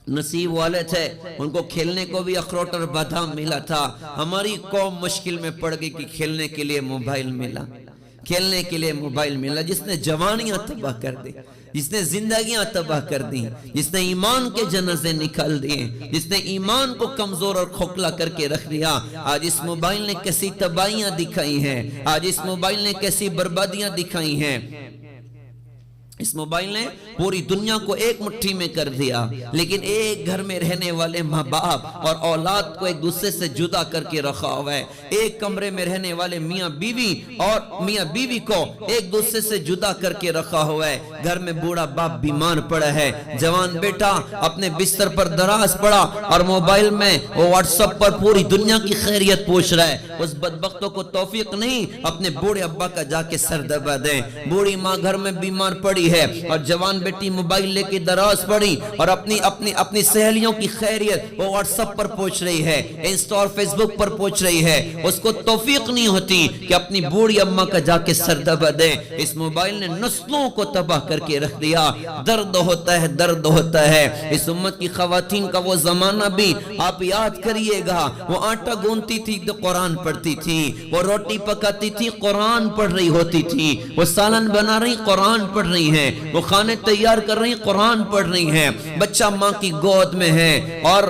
नसीब वाले थे, उनको खेलने को भी अखरोट और बादाम मिला था। हमारी कौम मुश्किल में पड़ गई कि खेलने के लिए मोबाइल मिला, खेलने के लिए मोबाइल मिला, जिसने जवानियां तबाह कर दी, जिसने जिंदगियां तबाह कर दी, जिसने ईमान के जनाजे निकाल दिए, जिसने ईमान को कमजोर और खोखला करके रख दिया। आज इस मोबाइल ने कैसी तबाहियां दिखाई हैं, आज इस मोबाइल ने कैसी बर्बादियां दिखाई हैं। इस मोबाइल ने पूरी दुनिया को एक मुट्ठी में कर दिया, लेकिन एक घर में रहने वाले माँ बाप और औलाद को एक दूसरे से जुदा करके रखा हुआ है। एक कमरे में रहने वाले मियाँ बीवी और मियाँ बीवी को एक दूसरे से जुदा करके रखा हुआ है। घर में बूढ़ा बाप बीमार पड़ा है, जवान बेटा अपने बिस्तर पर दराज पड़ा और मोबाइल में वो व्हाट्सएप पर पूरी दुनिया की खैरियत पूछ रहा है। उस बदबख्तों को तौफीक नहीं अपने बूढ़े अब्बा का जाके सर दबा दें। बूढ़ी माँ घर में बीमार पड़ी है और जवान बेटी मोबाइल लेके दराज पड़ी और अपनी सहेलियों की खैरियत वो व्हाट्सएप पर पूछ रही है, इंस्टा और फेसबुक पर पूछ रही है। उसको तौफीक नहीं होती कि अपनी बूढ़ी अम्मा का जाके सर दबा दे। इस मोबाइल ने नस्लों को तबाह करके रख दिया। दर्द होता है, दर्द होता है। इस उम्मत की खवातीन का वो जमाना भी आप याद करिएगा। वो आटा गूंथती थी तो कुरान पढ़ती थी, वो रोटी पकाती थी कुरान पढ़ रही होती थी, वो सालन बना रही कुरान पढ़ रही है, वो खाने तैयार कर रही कुरान पढ़ रही हैं। बच्चा माँ की गोद में है और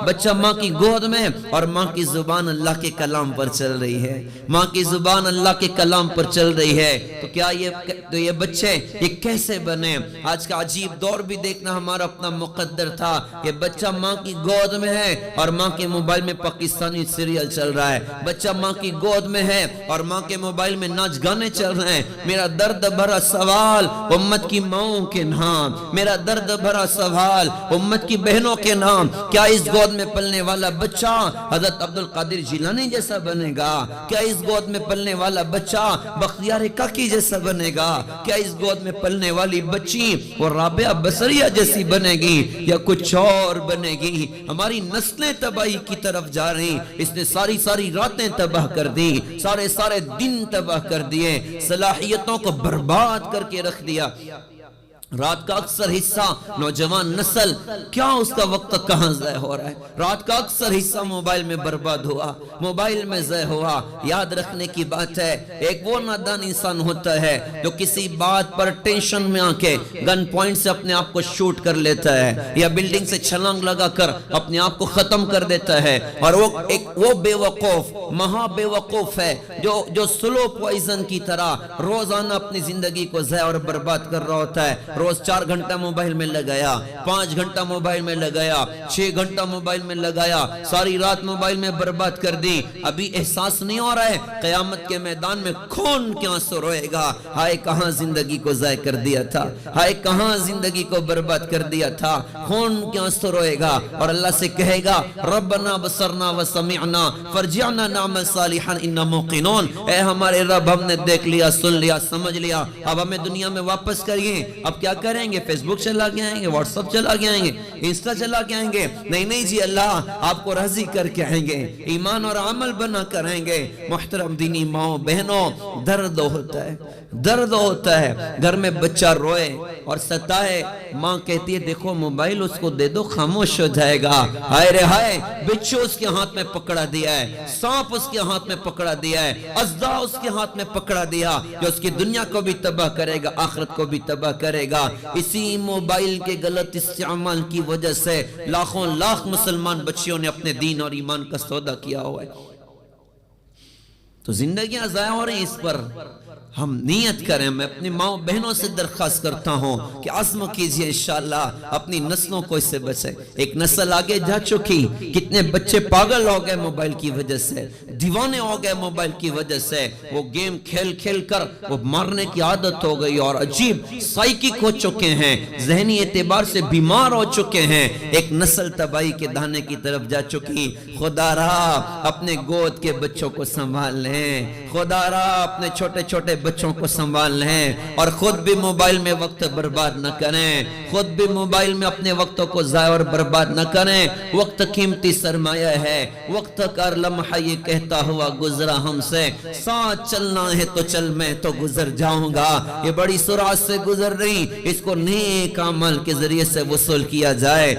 बच्चा माँ की गोद में और माँ की जुबान अल्लाह के कलाम पर चल रही है, माँ की जुबान अल्लाह के कलाम पर चल रही है। तो क्या ये बच्चे ये कैसे बने? आज का अजीब दौर भी देखना हमारा अपना मुकद्दर था कि बच्चा माँ की गोद में है और माँ के मोबाइल में पाकिस्तानी सीरियल चल रहा है। बच्चा माँ की गोद में है और माँ के मोबाइल में नाच गाने चल रहे हैं। मेरा दर्द भरा सवाल उम्मत की माओं के नाम, मेरा दर्द भरा सवाल उम्मत की बहनों के नाम, क्या इस गोद में पलने वाला बच्चा हजरत अब्दुल कादिर जिलानी जैसा बनेगा? क्या इस गोद में पलने वाला बच्चा बख्तियार काकी जैसा बनेगा? क्या इस गोद में पलने वाली बच्ची वो राबिया बसरिया जैसी बनेगी या कुछ और बनेगी? हमारी नस्लें तबाही की तरफ जा रही। इसने सारी सारी रातें तबाह कर दी, सारे सारे दिन तबाह कर दिए, सलाहियतों को बर्बाद करके रख दिया। रात का अक्सर हिस्सा नौजवान नस्ल क्या उसका वक्त कहां ज़ाय हो रहा है? रात का अक्सर हिस्सा मोबाइल में बर्बाद हुआ, मोबाइल में ज़ाय हुआ। याद रखने की बात है, एक वो नादान इंसान होता है जो किसी बात पर टेंशन में आके गन पॉइंट से अपने आप को शूट कर लेता है या बिल्डिंग से छलांग लगाकर अपने आप को खत्म कर देता है। और वो बेवकूफ महा बेवकूफ है जो स्लो पॉइजन की तरह रोजाना अपनी जिंदगी को ज़ाय और बर्बाद कर रहा होता है। रोज 4 घंटा मोबाइल में लगाया, 5 घंटा मोबाइल में लगाया, 6 घंटा मोबाइल में लगाया, सारी रात मोबाइल में बर्बाद कर दी। अभी एहसास नहीं हो रहा है कयामत के मैदान में खून के आंसू रोएगा। हाय कहां जिंदगी को ज़ाय कर दिया था, हाय कहां जिंदगी को बर्बाद कर दिया था। खून के आंसू रोएगा और अल्लाह से कहेगा रब्बना बसरना व समिअना फरजिअना नअमल सालिहन इन्ना मुक़िनून। ऐ हमारे रब, हमने देख लिया, सुन लिया, समझ लिया, अब हमें दुनिया में वापस करिए। अब क्या करेंगे? फेसबुक चला के आएंगे, व्हाट्सएप चला के आएंगे, इंस्टा चला के आएंगे? नहीं नहीं जी, अल्लाह आपको राजी करके आएंगे, ईमान और अमल बना कर आएंगे। मुहतरम दीनी माओ बहनों, दर्द होता है, दर्द होता है। घर में बच्चा रोए और सताए, माँ कहती है देखो मोबाइल उसको दे दो, खामोश हो जाएगा। हाय रे हाय, बिच्छू उसके हाथ में पकड़ा दिया है, सांप उसके हाथ में पकड़ा दिया है, अज़दा उसके हाथ में पकड़ा दिया जो उसकी दुनिया को भी तबाह करेगा, आखिरत को भी तबाह करेगा। इसी मोबाइल के गलत इस्तेमाल की वजह से लाखों लाख मुसलमान बच्चियों ने अपने दीन और ईमान का सौदा किया हुआ है। तो जिंदगियां ज़ाया हो रही, इस पर हम नियत करें। मैं अपनी माओ बहनों से दरख्वास्त करता हूँ कि आज़म कीजिए इंशाअल्लाह अपनी नस्लों को इससे बचे। एक नस्ल आगे जा चुकी, कितने बच्चे पागल हो गए मोबाइल की वजह से, दीवाने हो गए मोबाइल की वजह से। वो गेम खेल खेल कर वो मारने की आदत हो गई और अजीब साइकिक हो चुके हैं, जहनी एतबार से बीमार हो चुके हैं। एक नस्ल तबाही के दाने की तरफ जा चुकी। खुदारा अपने गोद के बच्चों को संभाल लें, खुदारा अपने छोटे छोटे बच्चों को संभाल लें और खुद भी मोबाइल में वक्त बर्बाद न करें, खुद भी मोबाइल में अपने वक्तों को ज़ाया और बर्बाद न करें। वक्त कीमती सरमाया है, वक्त का लम्हा ये कहता हुआ गुजरा हमसे, साथ चलना है तो चल, मैं तो गुजर जाऊंगा। ये बड़ी सुरात से गुजर रही, इसको नेक अमल के जरिए से वसूल किया जाए।